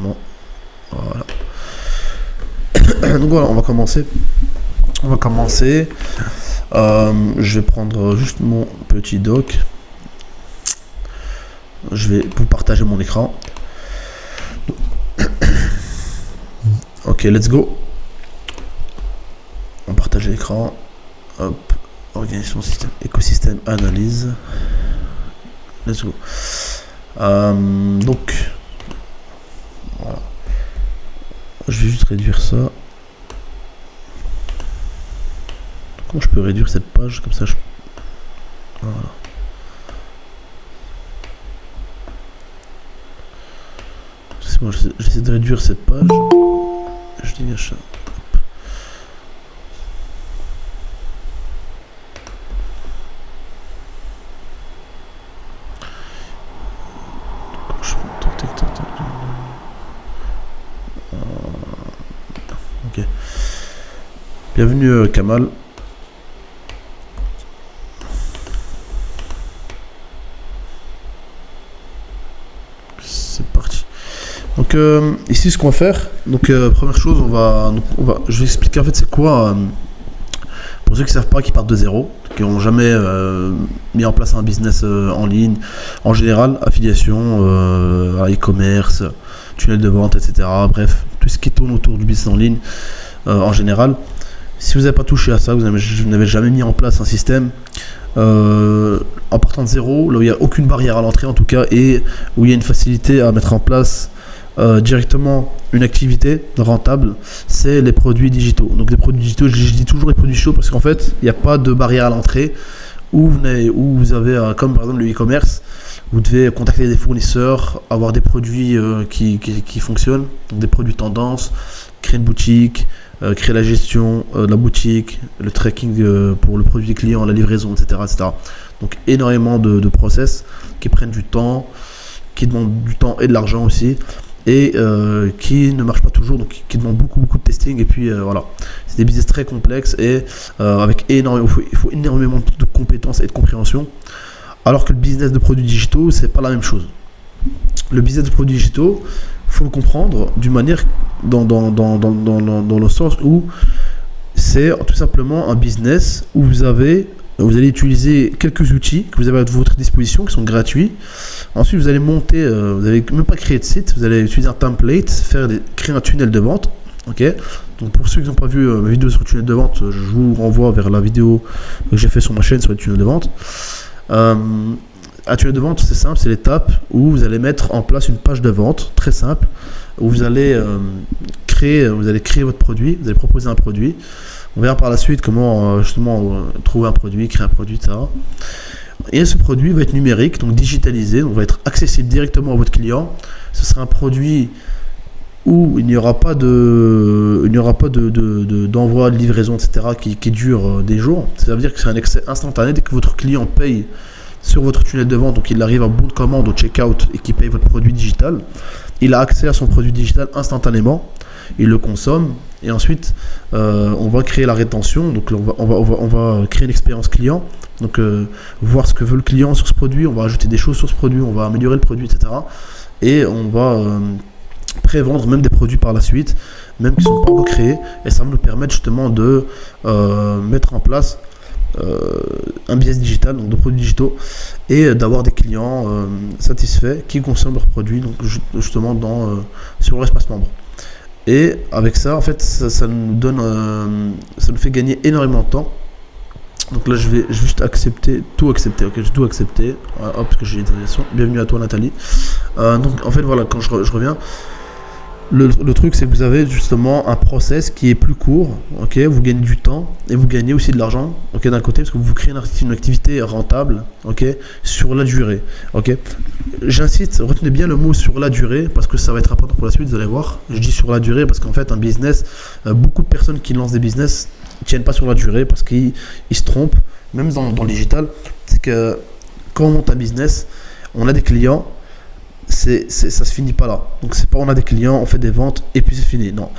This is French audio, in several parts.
directement. Voilà. Donc voilà, on va commencer. Je vais prendre juste mon petit doc. Je vais vous partager mon écran. Ok, let's go. On partage l'écran. Hop. Organisation système, écosystème, analyse. Let's go. Donc, voilà. Je vais juste réduire ça. Comment je peux réduire cette page comme ça Voilà. Moi, j'essaie de réduire cette page. Je dégage ça. Ok. Bienvenue Kamal. C'est parti. Donc ici ce qu'on va faire, donc première chose je vais expliquer en fait c'est quoi pour ceux qui ne savent pas, qui partent de zéro, qui n'ont jamais mis en place un business en ligne, en général affiliation, e-commerce, tunnel de vente, etc. Bref, tout ce qui tourne autour du business en ligne en général. Si vous n'avez pas touché à ça, vous n'avez jamais mis en place un système en partant de zéro, là où il n'y a aucune barrière à l'entrée en tout cas, et où il y a une facilité à mettre en place directement une activité rentable, c'est les produits digitaux. Donc les produits digitaux, je dis toujours les produits digitaux parce qu'en fait, il n'y a pas de barrière à l'entrée où vous avez, comme par exemple le e-commerce, vous devez contacter des fournisseurs, avoir des produits qui fonctionnent, donc des produits tendances, créer une boutique, créer la gestion de la boutique, le tracking pour le produit client, la livraison, etc. Donc énormément de process qui prennent du temps, qui demandent du temps et de l'argent aussi, et qui ne marchent pas toujours, donc qui demandent beaucoup de testing, et puis voilà. C'est des business très complexes et avec il faut énormément de compétences et de compréhension, alors que le business de produits digitaux, c'est pas la même chose. Le business de produits digitaux, faut le comprendre d'une manière dans le sens où c'est tout simplement un business où vous allez utiliser quelques outils que vous avez à votre disposition qui sont gratuits. Ensuite, vous allez monter, vous n'allez même pas créer de site, vous allez utiliser un template, créer un tunnel de vente. Ok. Donc pour ceux qui n'ont pas vu ma vidéo sur le tunnel de vente, je vous renvoie vers la vidéo que j'ai fait sur ma chaîne sur le tunnel de vente. Un tunnel de vente, c'est simple, c'est l'étape où vous allez mettre en place une page de vente très simple, où vous allez créer votre produit, vous allez proposer un produit. On verra par la suite comment justement trouver un produit, créer un produit, etc. Et ce produit va être numérique, donc digitalisé, donc va être accessible directement à votre client. Ce sera un produit où il n'y aura pas d'envoi, de livraison, etc. qui dure des jours. Ça veut dire que c'est un accès instantané dès que votre client paye sur votre tunnel de vente, donc il arrive à bon de commande au checkout et qu'il paye votre produit digital. Il a accès à son produit digital instantanément, il le consomme et ensuite on va créer la rétention, donc on va créer une expérience client, donc voir ce que veut le client sur ce produit, on va ajouter des choses sur ce produit, on va améliorer le produit, etc. Et on va prévendre même des produits par la suite, même qui ne sont pas encore créés, et ça va nous permettre justement de mettre en place un business digital, donc de produits digitaux, et d'avoir des clients satisfaits qui consomment leurs produits, donc justement sur l'espace membre. Et avec ça, en fait, ça nous fait gagner énormément de temps. Donc là, je vais juste tout accepter. Ok, je vais tout accepter. Voilà, hop, parce que j'ai une autorisation. Bienvenue à toi, Nathalie. Donc en fait, voilà, quand je reviens. Le truc, c'est que vous avez justement un process qui est plus court, ok, vous gagnez du temps et vous gagnez aussi de l'argent, ok, d'un côté, parce que vous créez une activité rentable, ok, sur la durée, ok. J'incite, retenez bien le mot sur la durée, parce que ça va être important pour la suite, vous allez voir. Je dis sur la durée parce qu'en fait, un business, beaucoup de personnes qui lancent des business ne tiennent pas sur la durée parce qu'ils se trompent, même dans le digital. C'est que quand on monte un business, on a des clients. Ça se finit pas là. Donc c'est pas on a des clients, on fait des ventes et puis c'est fini. Non,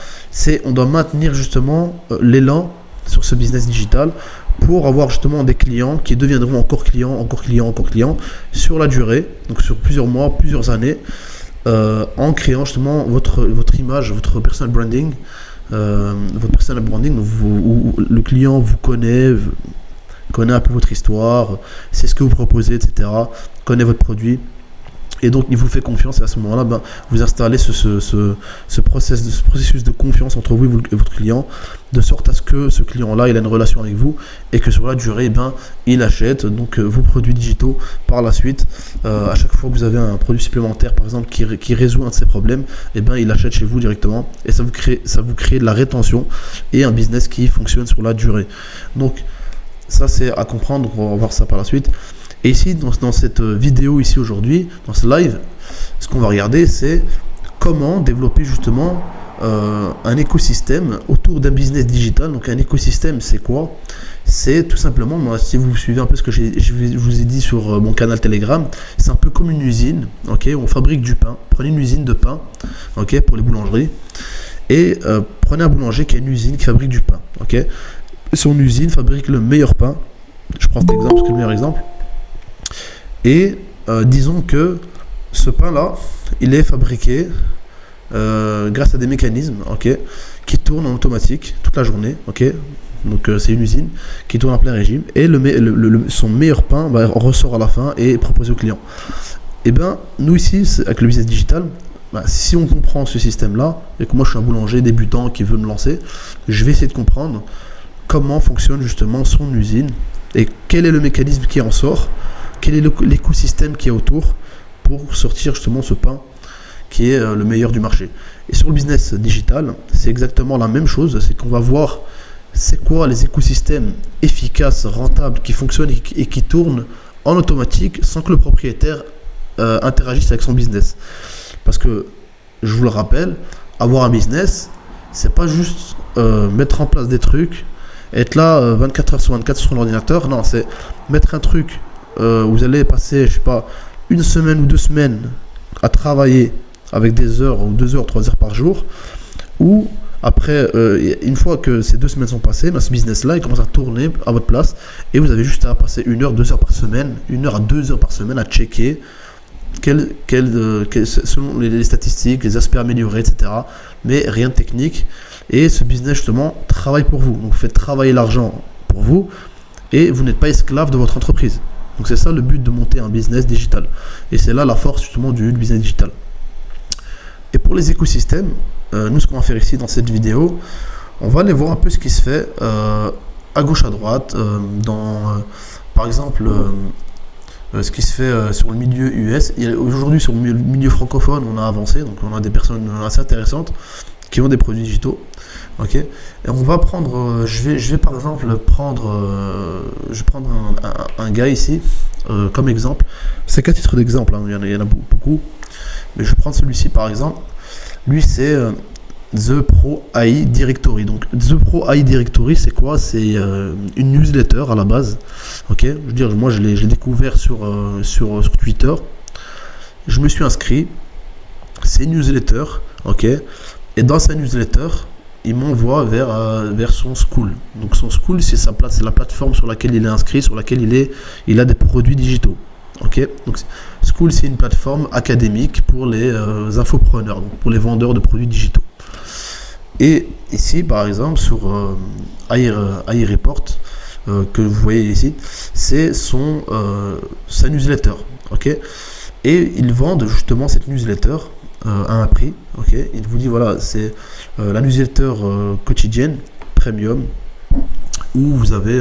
on doit maintenir justement l'élan sur ce business digital pour avoir justement des clients qui deviendront encore clients sur la durée, donc sur plusieurs mois, plusieurs années, en créant justement votre image, votre personal branding. Votre personal branding, où le client vous connaît un peu votre histoire, c'est ce que vous proposez, etc., connaît votre produit. Et donc, il vous fait confiance, et à ce moment-là, ben, vous installez ce processus de confiance entre vous et votre client, de sorte à ce que ce client-là, il a une relation avec vous, et que sur la durée, ben, il achète donc vos produits digitaux par la suite. À chaque fois que vous avez un produit supplémentaire, par exemple, qui résout un de ces problèmes, et ben, il achète chez vous directement, et ça vous crée de la rétention, et un business qui fonctionne sur la durée. Donc, ça, c'est à comprendre, on va voir ça par la suite. Et ici, dans cette vidéo ici aujourd'hui, dans ce live, ce qu'on va regarder, c'est comment développer justement un écosystème autour d'un business digital. Donc un écosystème, c'est quoi? C'est tout simplement, moi, si vous suivez un peu ce que je vous ai dit sur mon canal Telegram, c'est un peu comme une usine, ok? On fabrique du pain. Prenez une usine de pain, ok, pour les boulangeries, et prenez un boulanger qui a une usine qui fabrique du pain, ok? Son usine fabrique le meilleur pain. Je prends cet exemple parce que c'est le meilleur exemple. Et disons que ce pain-là, il est fabriqué grâce à des mécanismes, ok, qui tournent en automatique toute la journée, ok. Donc c'est une usine qui tourne en plein régime, et son meilleur pain ressort à la fin et est proposé au client. Et bien, nous ici, avec le business digital, si on comprend ce système-là, et que moi je suis un boulanger débutant qui veut me lancer, je vais essayer de comprendre comment fonctionne justement son usine, et quel est le mécanisme qui en sort, quel est l'écosystème qui est autour pour sortir justement ce pain qui est le meilleur du marché. Et sur le business digital, c'est exactement la même chose, c'est qu'on va voir c'est quoi les écosystèmes efficaces, rentables, qui fonctionnent et qui tournent en automatique sans que le propriétaire interagisse avec son business. Parce que, je vous le rappelle, avoir un business, c'est pas juste mettre en place des trucs, être là 24 heures sur 24 sur son ordinateur. Non, c'est mettre un truc vous allez passer, je sais pas, une semaine ou 2 semaines à travailler avec des heures ou 2 heures, 3 heures par jour, ou après, une fois que ces 2 semaines sont passées, ce business-là, il commence à tourner à votre place, et vous avez juste à passer 1 heure, 2 heures par semaine, 1 heure à 2 heures par semaine à checker selon les statistiques, les aspects améliorés, etc. Mais rien de technique. Et ce business, justement, travaille pour vous. Donc, vous faites travailler l'argent pour vous, et vous n'êtes pas esclave de votre entreprise. Donc c'est ça le but de monter un business digital. Et c'est là la force justement du business digital. Et pour les écosystèmes, nous ce qu'on va faire ici dans cette vidéo, on va aller voir un peu ce qui se fait à gauche à droite, par exemple ce qui se fait sur le milieu US. Aujourd'hui sur le milieu francophone, on a avancé, donc on a des personnes assez intéressantes qui ont des produits digitaux. Ok, et on va prendre, je vais par exemple prendre un gars ici comme exemple. C'est qu'à titre d'exemple, hein, il y en a beaucoup, mais je vais prendre celui-ci par exemple. Lui c'est The Pro AI Directory. Donc The Pro AI Directory, c'est quoi? C'est une newsletter à la base. Ok, je veux dire, moi je l'ai découvert sur Twitter. Je me suis inscrit. C'est une newsletter, ok. Et dans sa newsletter, il m'envoie vers son school. Donc son school, c'est la plateforme sur laquelle il est inscrit, sur laquelle il a des produits digitaux. Ok. Donc school, c'est une plateforme académique pour les infopreneurs, donc pour les vendeurs de produits digitaux. Et ici, par exemple, sur AI Report, que vous voyez ici, c'est sa newsletter. Ok. Et ils vendent justement cette newsletter à un prix, ok. Il vous dit voilà, c'est la newsletter quotidienne premium où vous avez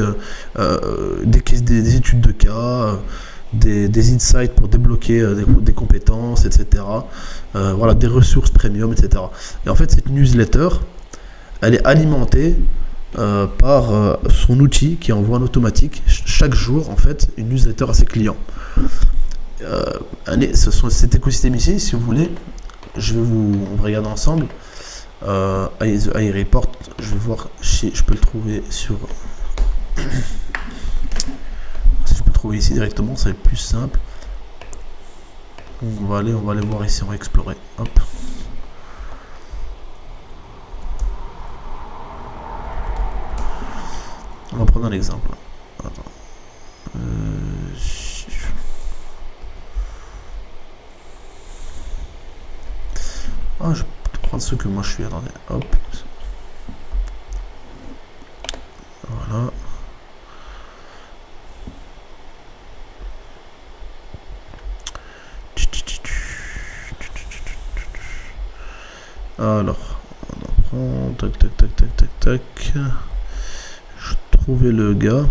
des études de cas, des insights pour débloquer des compétences, etc. Voilà, des ressources premium, etc. Et en fait, cette newsletter, elle est alimentée par son outil qui envoie en automatique chaque jour en fait une newsletter à ses clients. Cet écosystème ici, si vous voulez, on va regarder ensemble. AI Report, je vais voir si je peux le trouver sur. Si je peux le trouver ici directement, ça va être plus simple. On va aller voir ici, on va explorer. Hop. On va prendre un exemple. Attends. prendre ceux que moi je suis. Attendez, hop. Voilà. Alors, on en prend. Tac, tac, tac, tac, tac, tac. Je trouvais le gars.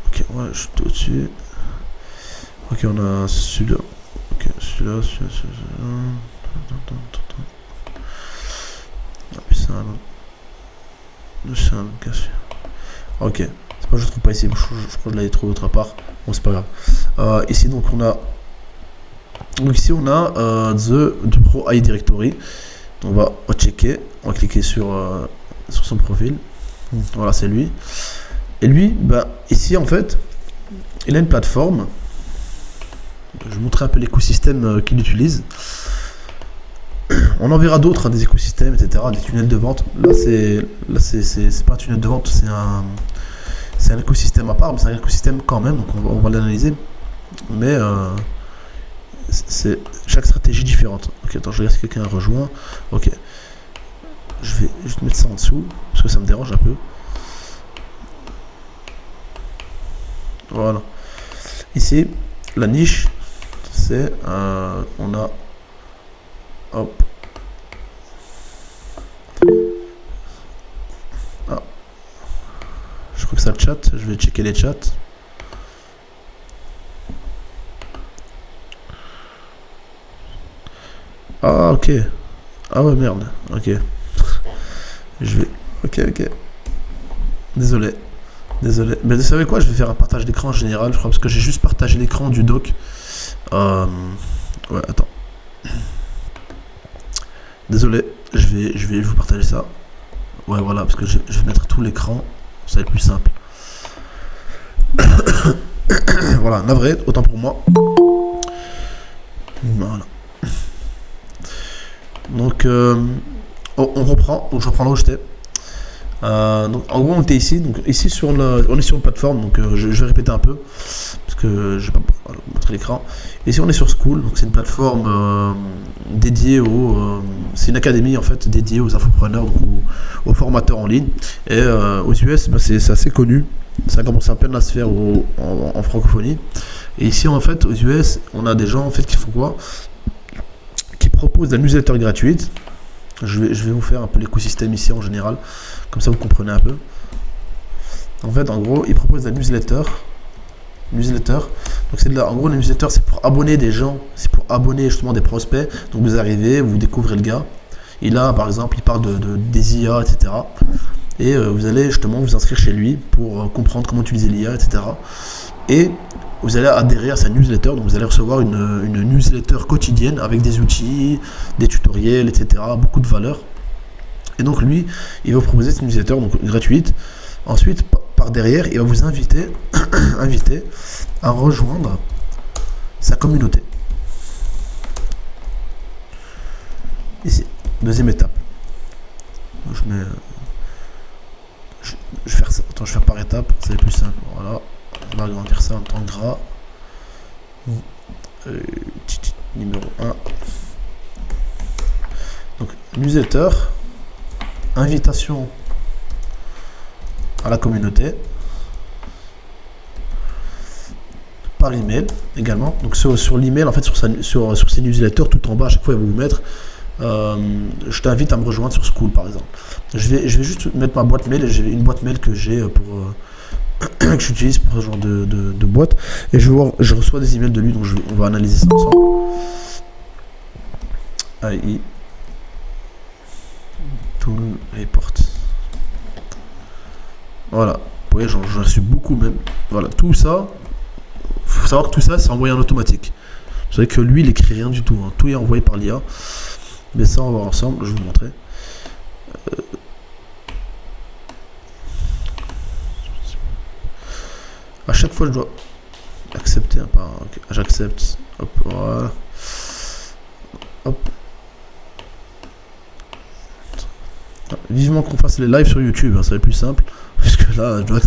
Ok, ouais, je suis au-dessus. Ok, on a celui-là. Ok, celui-là, celui-là. Ah, puis c'est un autre. C'est un autre gars. Ok, c'est pas je trouve pas ici. Je crois que je l'avais trouvé autre part. Bon, c'est pas grave. Ici, donc, on a. Donc, ici, on a The Pro AI Directory. On va checker. On va cliquer sur son profil. Voilà, c'est lui. Et lui, bah, ici, en fait, il a une plateforme. Je vais vous montrer un peu l'écosystème qu'il utilise. On en verra d'autres, hein, des écosystèmes, etc., des tunnels de vente. Là, c'est pas un tunnel de vente, c'est un écosystème à part, mais c'est un écosystème quand même, donc on va l'analyser. Mais c'est chaque stratégie différente. Ok, attends, je regarde si quelqu'un a rejoint. Ok, je vais juste mettre ça en dessous, parce que ça me dérange un peu. Voilà. Ici, la niche, c'est on a hop. Ah. Je crois que ça chat, je vais checker les chats. Ah ok. Ah ouais merde. Ok. Je vais. Ok. Désolé. Mais vous savez quoi, je vais faire un partage d'écran en général, je crois, parce que j'ai juste partagé l'écran du doc. Ouais, attends. Désolé, je vais vous partager ça. Ouais, voilà, parce que je vais mettre tout l'écran, ça va être plus simple. Voilà, navré, autant pour moi. Voilà. Donc, on reprend, donc je reprends là où j'étais. Donc en gros on était ici, donc ici on est sur une plateforme, donc je vais répéter un peu parce que je vais pas montrer l'écran. Ici on est sur School, donc c'est une plateforme dédiée c'est une académie en fait dédiée aux infopreneurs, donc aux formateurs en ligne. Et aux US c'est assez connu, ça a commencé à peine à se faire en francophonie. Et ici en fait aux US on a des gens en fait qui font quoi, qui proposent la newsletter gratuite. Je vais vous faire un peu l'écosystème ici en général, comme ça vous comprenez un peu. En fait, en gros, ils proposent la newsletter. Donc en gros, la newsletter, c'est pour abonner des gens, c'est pour abonner justement des prospects. Donc vous arrivez, vous découvrez le gars. Et là, par exemple, il parle des IA, etc. Et vous allez justement vous inscrire chez lui pour comprendre comment utiliser l'IA, etc. Et vous allez adhérer à sa newsletter, donc vous allez recevoir une newsletter quotidienne avec des outils, des tutoriels, etc. Beaucoup de valeur. Et donc lui, il va vous proposer cette newsletter donc gratuite. Ensuite, par derrière, il va vous inviter à rejoindre sa communauté. Ici, deuxième étape. Donc je vais faire ça. Attends, je vais faire par étape, c'est plus simple. Voilà. On va agrandir ça en temps gras. Numéro 1. Donc, newsletter, invitation à la communauté, par email également. Donc, sur l'email, en fait, sur ces newsletters, tout en bas, à chaque fois, il va vous mettre je t'invite à me rejoindre sur School, par exemple. Je vais juste mettre ma boîte mail, et j'ai une boîte mail que j'ai pour. Que j'utilise pour ce genre de boîte, et je reçois des emails de lui, donc on va analyser ça ensemble. AI Tool Report. Voilà, vous voyez, j'en ai reçu beaucoup même. Voilà, tout ça, faut savoir que tout ça c'est envoyé en automatique. Vous savez que lui il écrit rien du tout, hein. Tout est envoyé par l'IA. Mais ça on va voir ensemble, je vais vous montrer. À chaque fois, je dois accepter un par. Okay, j'accepte. Hop, voilà. Hop. Vivement qu'on fasse les lives sur YouTube, hein, ça va être plus simple. Parce que là, je dois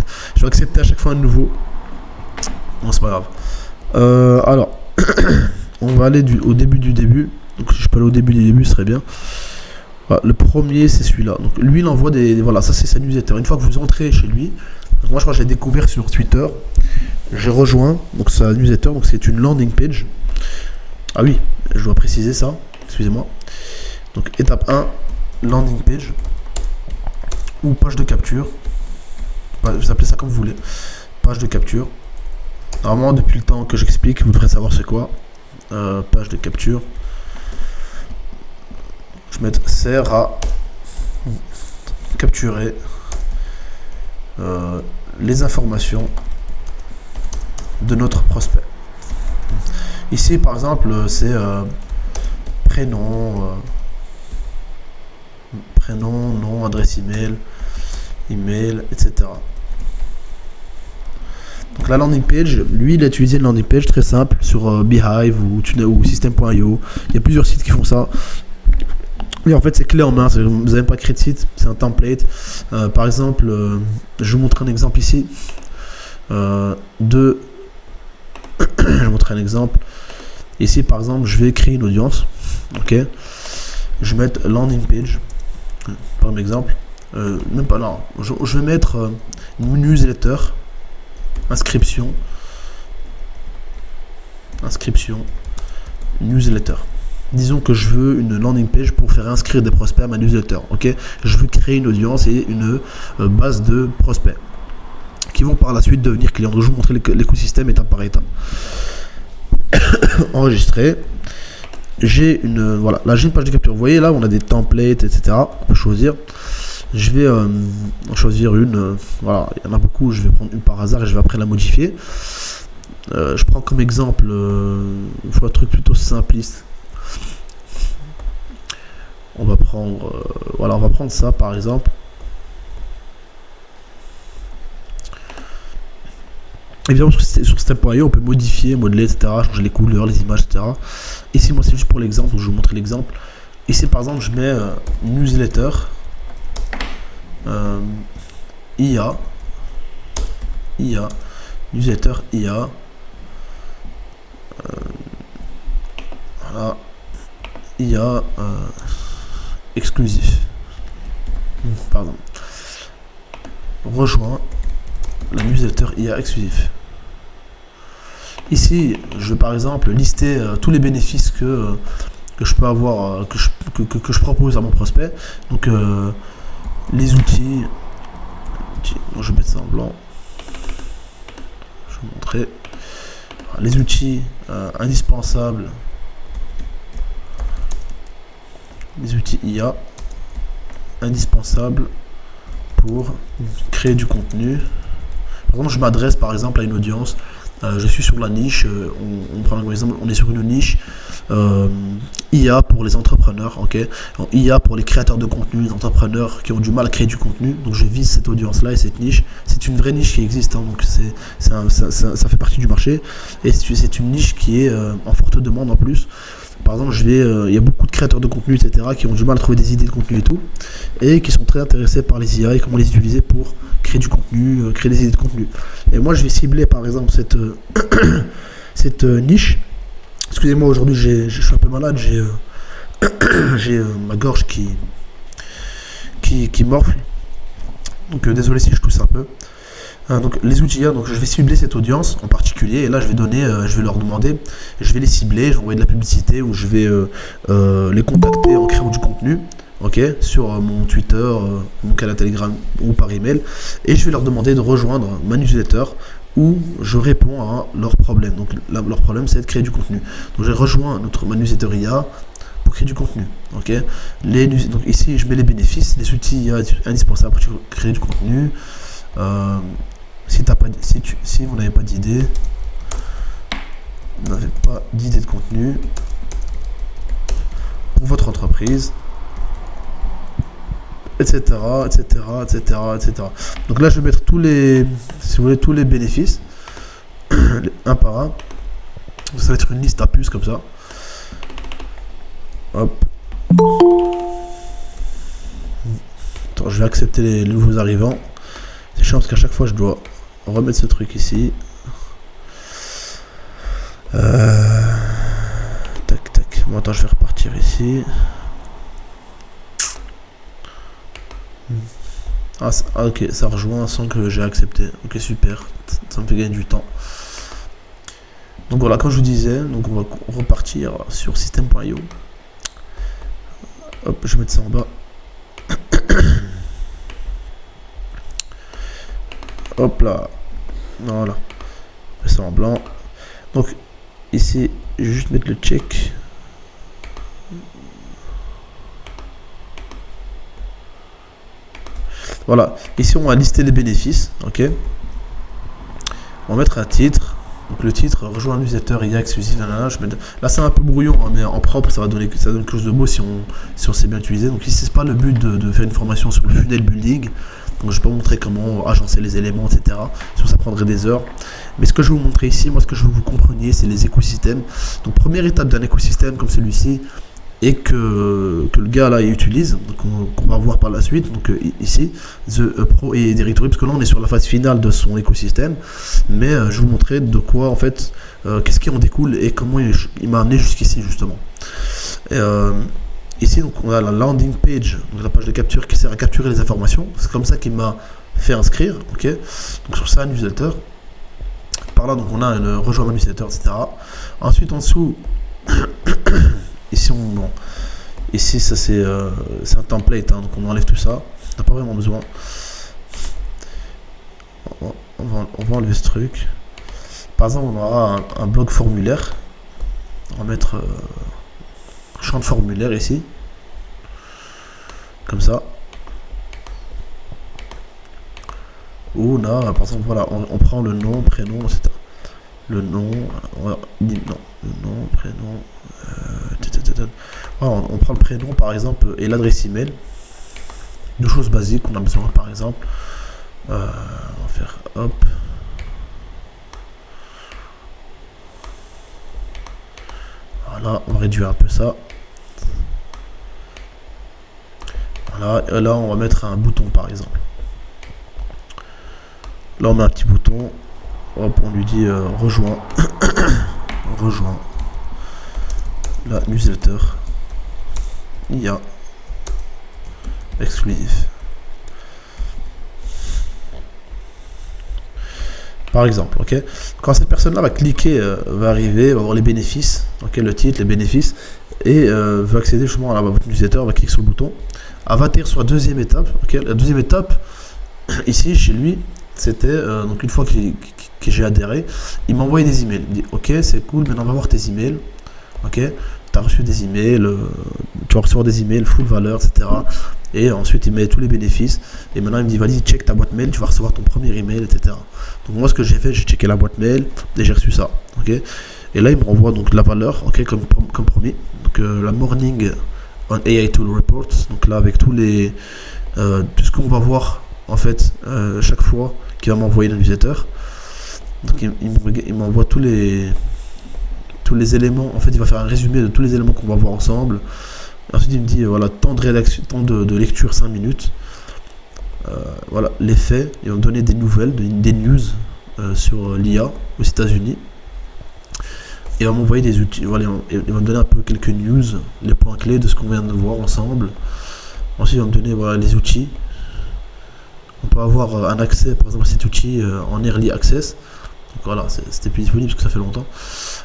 accepter à chaque fois un nouveau. Bon, c'est pas grave. Alors, on va aller au début du début. Donc si je peux aller au début du début, ce serait bien. Voilà, le premier, c'est celui-là. Donc lui, il envoie voilà, ça c'est sa newsletter. Une fois que vous entrez chez lui, moi je crois que j'ai découvert sur Twitter, j'ai rejoint donc sa newsletter, donc c'est une landing page. Ah oui, je dois préciser ça, excusez-moi. Donc étape 1, landing page ou page de capture. Vous appelez ça comme vous voulez. Page de capture. Normalement, depuis le temps que j'explique, vous devrez savoir c'est quoi. Page de capture. Je vais mettre sert à capturer les informations de notre prospect. Ici, par exemple, c'est prénom, nom, adresse email, etc. Donc la landing page, lui, il a utilisé une landing page très simple sur Beehive ou System.io. Il y a plusieurs sites qui font ça. Et en fait, c'est clé en main. Vous n'avez pas créé de site, c'est un template. Par exemple, je vous montre un exemple ici. Je vais vous montrer un exemple. Ici, par exemple, je vais créer une audience. Ok. Je vais mettre landing page. Par exemple. Même pas là. Je vais mettre une newsletter. Inscription, newsletter. Disons que je veux une landing page pour faire inscrire des prospects à ma newsletter. Ok, je veux créer une audience et une base de prospects qui vont par la suite devenir clients. Donc je vais vous montrer l'écosystème étape par étape. Enregistré. J'ai une là j'ai une page de capture. Vous voyez là on a des templates, etc. On peut choisir. Je vais en choisir une. Voilà, il y en a beaucoup. Je vais prendre une par hasard et je vais après la modifier. Je prends comme exemple il faut un truc plutôt simpliste. On va prendre on va prendre ça par exemple. Évidemment sur System.io on peut modifier, modeler, etc. Changer les couleurs, les images, etc. Ici moi c'est juste pour l'exemple, donc je vais vous montrer l'exemple. Ici par exemple je mets newsletter. IA, newsletter IA, voilà, IA exclusif, pardon, rejoins la newsletter IA exclusif. Ici, je vais par exemple lister tous les bénéfices que je peux avoir, que je propose à mon prospect. Donc les outils, donc je vais mettre ça en blanc, je vais vous montrer les outils indispensables, les outils IA indispensables pour créer du contenu. Par exemple, je m'adresse par exemple à une audience, je suis sur la niche, on prend un exemple, on est sur une niche IA pour les entrepreneurs, ok, IA pour les créateurs de contenu, les entrepreneurs qui ont du mal à créer du contenu. Donc je vise cette audience là et cette niche. C'est une vraie niche qui existe, hein, donc ça fait partie du marché et c'est une niche qui est en forte demande en plus. Par exemple, il y a beaucoup de créateurs de contenu, etc., qui ont du mal à trouver des idées de contenu et tout, et qui sont très intéressés par les IA et comment les utiliser pour créer du contenu, créer des idées de contenu. Et moi, je vais cibler, par exemple, cette niche. Excusez-moi, aujourd'hui, je suis un peu malade, j'ai ma gorge qui morfle. Donc, désolé si je tousse un peu. Donc les outils, donc je vais cibler cette audience en particulier et là je vais leur demander, je vais les cibler, je vais envoyer de la publicité ou je vais les contacter en créant du contenu, ok, sur mon Twitter, mon canal Telegram ou par email, et je vais leur demander de rejoindre ma newsletter où je réponds à leurs problèmes. Donc leur problème c'est de créer du contenu. Donc j'ai rejoint ma newsletter IA pour créer du contenu, ok. Donc ici je mets les bénéfices, les outils IA indispensables pour créer du contenu. Si vous n'avez pas d'idée, de contenu pour votre entreprise, etc. Donc là, je vais mettre si vous voulez, tous les bénéfices, un par un. Ça va être une liste à puces comme ça. Hop. Attends, je vais accepter les nouveaux arrivants. C'est chiant parce qu'à chaque fois je dois remettre ce truc ici. Bon, attends, je vais repartir ici. Ah, ok, ça rejoint sans que j'ai accepté. Ok, super, ça me fait gagner du temps. Donc voilà, comme je vous disais, donc on va repartir sur system.io. Hop, je vais mettre ça en bas. Hop là, voilà, je mets ça en blanc. Donc ici, je vais juste mettre le check. Voilà, ici on va lister les bénéfices, ok. On va mettre un titre. Donc le titre, rejoint un newsletter IA exclusif. Là c'est un peu brouillon, hein, mais en propre ça donne quelque chose de beau si on sait bien utiliser. Donc ici c'est pas le but de faire une formation sur le funnel building. Donc je vais pas vous montrer comment agencer les éléments, etc. Sinon ça prendrait des heures. Mais ce que je vais vous montrer ici, moi ce que je veux que vous compreniez, c'est les écosystèmes. Donc première étape d'un écosystème comme celui-ci, et que le gars là il utilise, qu'on va voir par la suite, donc ici, The Pro et Directory, parce que là on est sur la phase finale de son écosystème, mais je vais vous montrer de quoi en fait, qu'est-ce qui en découle et comment il m'a amené jusqu'ici justement. Et, ici donc on a la landing page, donc la page de capture qui sert à capturer les informations, c'est comme ça qu'il m'a fait inscrire, ok, donc sur ça, newsletter, par là donc on a un rejoint ma newsletter, etc. Ensuite en dessous, ici ça c'est un template, hein, donc on enlève tout ça, on n'a pas vraiment besoin. On va enlever ce truc. Par exemple on aura un bloc formulaire, on va mettre champ de formulaire ici, comme ça, où on a par exemple, voilà, on prend le nom, prénom, etc. Le nom, prénom, voilà, on prend le prénom par exemple et l'adresse email, deux choses basiques qu'on a besoin par exemple. On va faire hop, voilà, on va réduire un peu ça, voilà, et là on va mettre un bouton par exemple, là on met un petit bouton, hop, on lui dit rejoins rejoins la newsletter IA exclusif. Par exemple, ok. Quand cette personne-là va cliquer, va arriver, va voir les bénéfices, ok, le titre, les bénéfices, et veut accéder justement à votre newsletter, va cliquer sur le bouton, elle va atterrir sur la deuxième étape, ok. La deuxième étape, ici chez lui, c'était donc une fois que j'ai adhéré, il m'a envoyé des emails. Il dit ok, c'est cool, maintenant on va voir tes emails, ok. Tu as reçu des emails, tu vas recevoir des emails, full valeur, etc. Et ensuite il met tous les bénéfices. Et maintenant il me dit vas-y, check ta boîte mail, tu vas recevoir ton premier email, etc. Donc moi ce que j'ai fait, j'ai checké la boîte mail et j'ai reçu ça, ok. Et là il me renvoie donc la valeur, ok, comme promis. Donc la morning on AI Tool Report. Donc là avec tous les tout ce qu'on va voir en fait chaque fois qu'il va m'envoyer le newsletter. Donc il m'envoie tous les éléments, en fait il va faire un résumé de tous les éléments qu'on va voir ensemble. Ensuite il me dit voilà, temps de rédaction, temps de lecture 5 minutes, voilà les faits, il va me donner des nouvelles, des news sur l'IA aux États-Unis. Il va m'envoyer des outils, voilà, il va me donner un peu quelques news, les points clés de ce qu'on vient de voir ensemble. Ensuite il va me donner voilà, les outils. On peut avoir un accès par exemple à cet outil en early access. Donc voilà, c'était plus disponible parce que ça fait longtemps.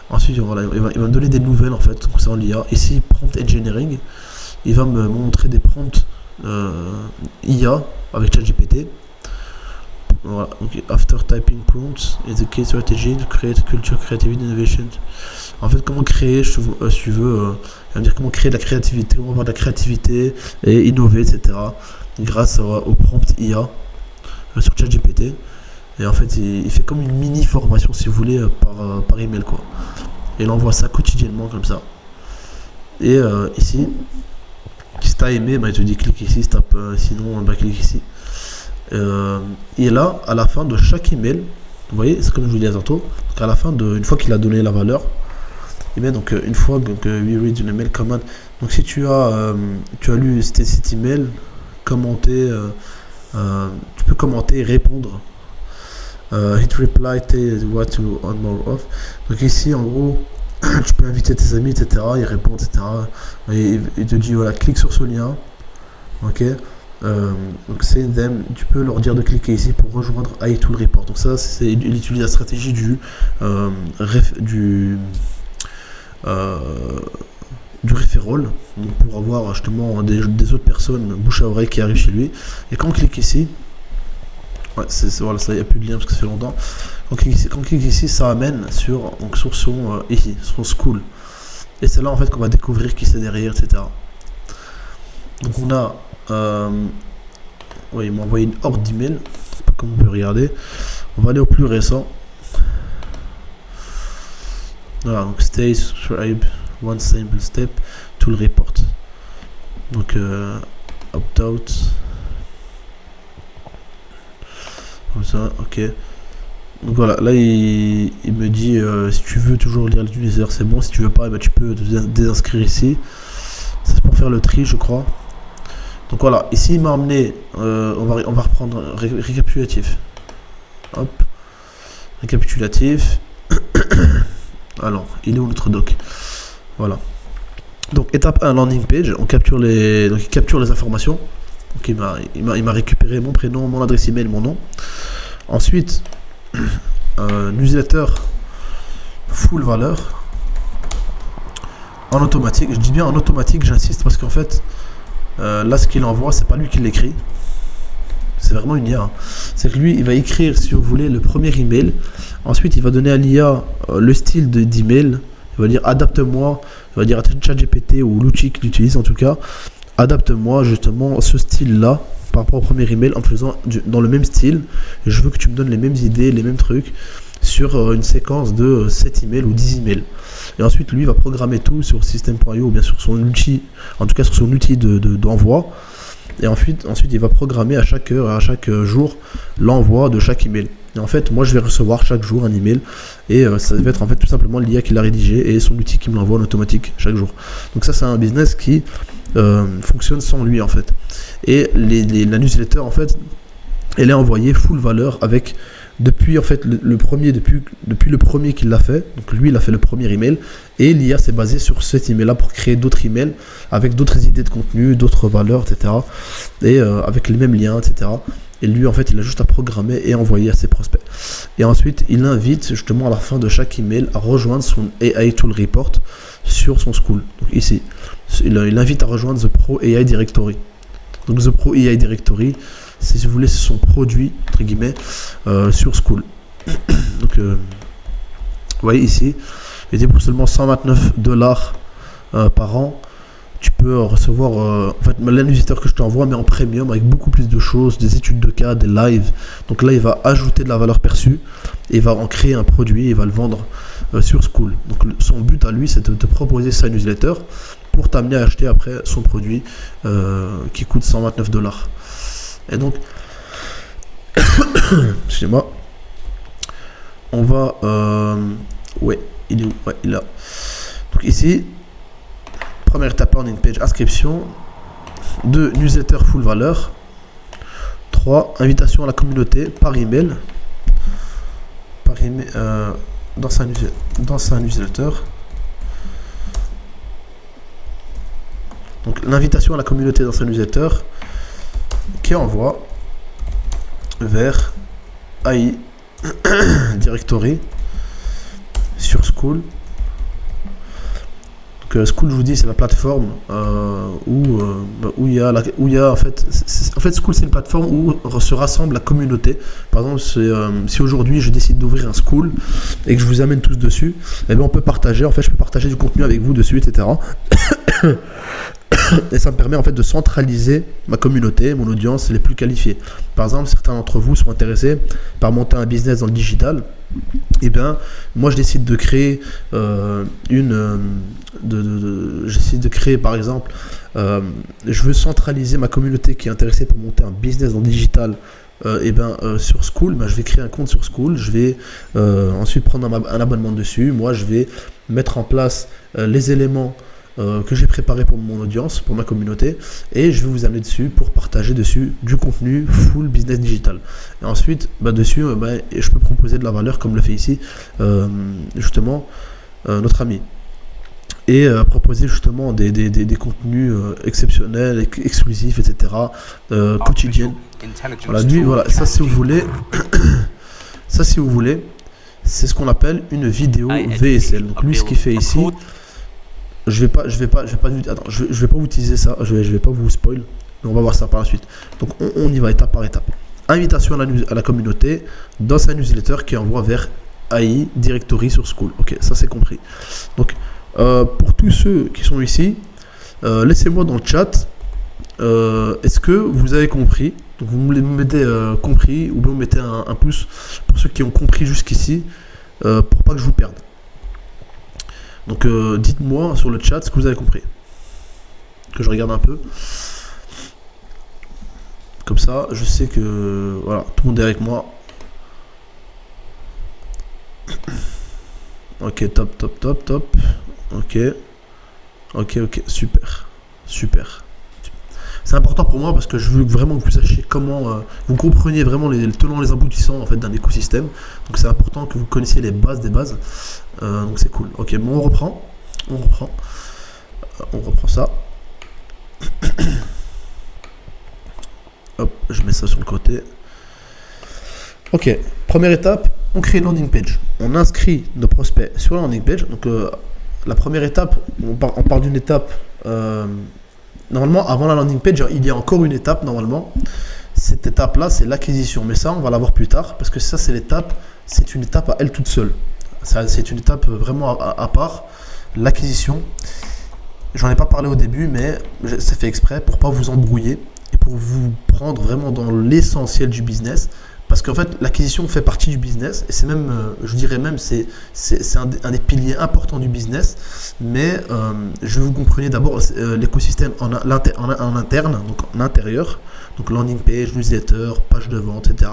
Ensuite, voilà, il va me donner des nouvelles en fait concernant l'IA. Ici, prompt engineering, il va me montrer des prompts IA avec ChatGPT. Voilà, donc after typing prompts, educate strategy, create culture, creativity, innovation. En fait, comment créer, si tu veux, il va me dire comment créer de la créativité, comment avoir de la créativité et innover, etc. grâce au prompt IA sur ChatGPT. Et en fait, il fait comme une mini formation, si vous voulez, par email, quoi. Et il envoie ça quotidiennement, comme ça. Et ici, si tu as aimé, bah, il te dit clique ici, si sinon, bah, clique ici. Et là, à la fin de chaque email, vous voyez, c'est comme je vous disais tantôt, donc à la fin une fois qu'il a donné la valeur, et bien donc une fois que we read an email command, donc si tu as lu cet email, commenter, tu peux commenter et répondre. Hit reply, tell what to on more of. Donc ici en gros Tu peux inviter tes amis, etc. Ils répondent, etc. Et il te dit, voilà, clique sur ce lien. Ok. Donc c'est them, tu peux leur dire de cliquer ici pour rejoindre iTool Report. Donc ça, il utilise la stratégie euh, du euh, du referral, donc pour avoir justement des autres personnes bouche à oreille qui arrivent chez lui. Et quand on clique ici, ouais, voilà, ça, il n'y a plus de lien parce que ça fait longtemps. Quand on clique ici, ça amène sur son ici, son school. Et c'est là en fait qu'on va découvrir qui c'est derrière, etc. Donc on a ouais, il m'a envoyé une horde d'emails, comme on peut regarder. On va aller au plus récent. Voilà, donc stay, subscribe, one simple step, tool report. Donc opt-out. Comme ça, ok. Donc voilà, là il me dit si tu veux toujours lire l'utilisateur c'est bon, si tu veux pas, bah, tu peux te désinscrire ici. C'est pour faire le tri, je crois. Donc voilà, ici il m'a emmené, on va reprendre récapitulatif. Hop, récapitulatif. Alors, il est où notre doc? Voilà. Donc étape 1, landing page, donc il capture les informations. Donc il m'a récupéré mon prénom, mon adresse email, mon nom. Ensuite, newsletter full valeur en automatique. Je dis bien en automatique, j'insiste parce qu'en fait, là ce qu'il envoie, c'est pas lui qui l'écrit. C'est vraiment une IA. Hein. C'est que lui, il va écrire, si vous voulez, le premier email. Ensuite, il va donner à l'IA le style d'email. Il va dire adapte-moi. Il va dire à ChatGPT ou l'outil qu'il utilise en tout cas. Adapte-moi justement ce style-là par rapport au premier email en faisant dans le même style. Et je veux que tu me donnes les mêmes idées, les mêmes trucs sur une séquence de 7 emails ou 10 emails. Et ensuite, lui, il va programmer tout sur system.io ou bien sur son outil, en tout cas sur son outil d'envoi. Et ensuite, il va programmer à chaque heure, à chaque jour, l'envoi de chaque email. Et en fait, moi, je vais recevoir chaque jour un email. Et ça va être en fait tout simplement l'IA qui l'a rédigé et son outil qui me l'envoie en automatique chaque jour. Donc ça, c'est un business qui fonctionne sans lui, en fait. Et la newsletter, en fait, elle est envoyée full valeur avec... Depuis en fait depuis le premier qu'il l'a fait, donc lui il a fait le premier email et l'IA s'est basée sur cet email là pour créer d'autres emails avec d'autres idées de contenu, d'autres valeurs, etc. Et avec les mêmes liens, etc. Et lui en fait il a juste à programmer et envoyer à ses prospects. Et ensuite il invite justement à la fin de chaque email à rejoindre son AI Tool Report sur son school. Donc ici, il invite à rejoindre The Pro AI Directory. Donc The Pro AI Directory, si vous voulez, c'est son produit, entre guillemets, sur School. Donc, vous voyez ici, et pour seulement $129 par an, tu peux recevoir, en fait, la newsletter que je t'envoie, mais en premium, avec beaucoup plus de choses, des études de cas, des lives. Donc là, il va ajouter de la valeur perçue, et il va en créer un produit, et il va le vendre sur School. Donc son but à lui, c'est de te proposer sa newsletter, pour t'amener à acheter après son produit qui coûte $129. Et donc, excusez-moi, on va, ouais, il est où? Ouais, il est là. Donc ici, première étape, landing page, inscription. 2, newsletter full valeur. 3, invitation à la communauté par email. Dans sa newsletter. Donc l'invitation à la communauté dans sa newsletter qui envoie vers AI Directory sur School. Donc School, je vous dis, c'est la plateforme où il y a en fait School, c'est une plateforme où se rassemble la communauté. Par exemple, si aujourd'hui je décide d'ouvrir un School et que je vous amène tous dessus, eh bien on peut partager. En fait, je peux partager du contenu avec vous dessus, etc. Et ça me permet en fait de centraliser ma communauté, mon audience les plus qualifiés. Par exemple, certains d'entre vous sont intéressés par monter un business dans le digital. Et bien, moi je décide de créer j'essaie de créer par exemple, je veux centraliser ma communauté qui est intéressée pour monter un business dans le digital. Sur School, je vais créer un compte sur School, je vais ensuite prendre un abonnement dessus. Moi je vais mettre en place les éléments que j'ai préparé pour mon audience, pour ma communauté, et je vais vous amener dessus pour partager dessus du contenu full business digital. Et ensuite, dessus, je peux proposer de la valeur comme le fait ici, justement, notre ami, et proposer justement des contenus exceptionnels, exclusifs, etc., quotidiens. Voilà, lui, voilà, ça si vous voulez, ça si vous voulez, c'est ce qu'on appelle une vidéo VSL. Donc lui, ce qu'il fait ici, je vais pas vous utiliser ça, je vais pas vous spoil, mais on va voir ça par la suite. Donc on y va étape par étape. Invitation à la communauté dans sa newsletter qui envoie vers AI Directory sur Skool. Ok, ça c'est compris. Donc pour tous ceux qui sont ici, laissez-moi dans le chat, est-ce que vous avez compris? Donc vous me mettez compris, ou bien vous mettez un pouce pour ceux qui ont compris jusqu'ici, pour pas que je vous perde. Donc dites-moi sur le chat ce que vous avez compris. Que je regarde un peu. Comme ça, je sais que voilà, tout le monde est avec moi. Ok, top. Ok, super. C'est important pour moi parce que je veux vraiment que vous sachiez comment, vous compreniez vraiment les tenants, les aboutissants en fait d'un écosystème. Donc c'est important que vous connaissiez les bases des bases. Donc c'est cool. Ok, bon, on reprend ça. Hop, je mets ça sur le côté. Ok, première étape, on crée une landing page. On inscrit nos prospects sur la landing page. Donc la première étape, on parle d'une étape. Normalement, avant la landing page, il y a encore une étape normalement. Cette étape-là, c'est l'acquisition. Mais ça, on va la voir plus tard parce que ça, c'est une étape à elle toute seule. C'est une étape vraiment à part. L'acquisition, j'en ai pas parlé au début, mais c'est fait exprès pour pas vous embrouiller et pour vous prendre vraiment dans l'essentiel du business. Parce qu'en fait, l'acquisition fait partie du business et c'est même, je dirais même, c'est un des piliers importants du business. Mais je veux que vous compreniez d'abord l'écosystème en interne, donc en intérieur, donc landing page, newsletter, page de vente, etc.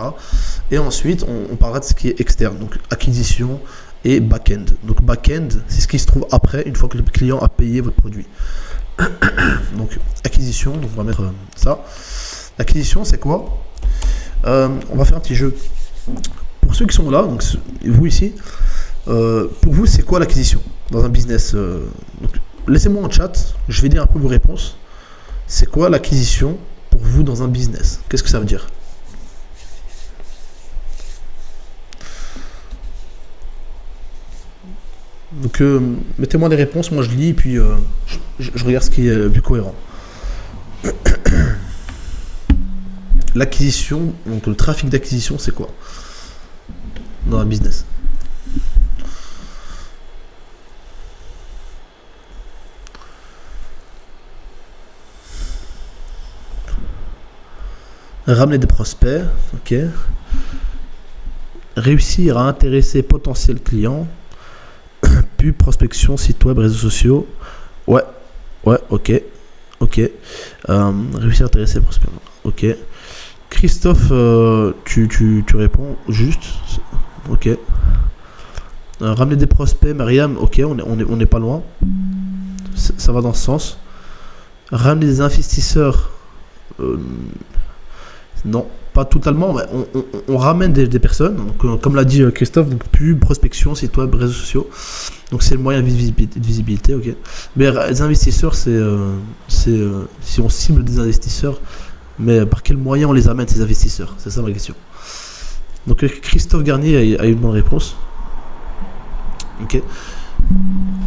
Et ensuite, on parlera de ce qui est externe, donc acquisition et back-end. Donc back-end, c'est ce qui se trouve après, une fois que le client a payé votre produit. Donc acquisition, donc on va mettre ça. L'acquisition, c'est quoi? On va faire un petit jeu. Pour ceux qui sont là, donc vous ici, pour vous, c'est quoi l'acquisition dans un business? Donc, laissez-moi en chat, je vais dire un peu vos réponses. C'est quoi l'acquisition pour vous dans un business? Qu'est-ce que ça veut dire? Donc, mettez-moi des réponses, moi je lis, et puis je regarde ce qui est le plus cohérent. L'acquisition, donc le trafic d'acquisition, c'est quoi dans un business? Ramener des prospects, ok. Réussir à intéresser potentiels clients. Pub, prospection, site web, réseaux sociaux. Ouais, ok. Réussir à intéresser prospects. Ok. Christophe, tu réponds juste. Ok. Ramener des prospects, Mariam, ok, on est pas loin. Ça va dans ce sens. Ramener des investisseurs, non, pas totalement. Mais on ramène des personnes. Donc, comme l'a dit Christophe, donc pub, prospection, site web, réseaux sociaux. Donc c'est le moyen de visibilité, ok. Mais les investisseurs, c'est si on cible des investisseurs. Mais par quel moyen on les amène, ces investisseurs? C'est ça ma question. Donc Christophe Garnier a une bonne réponse. Ok.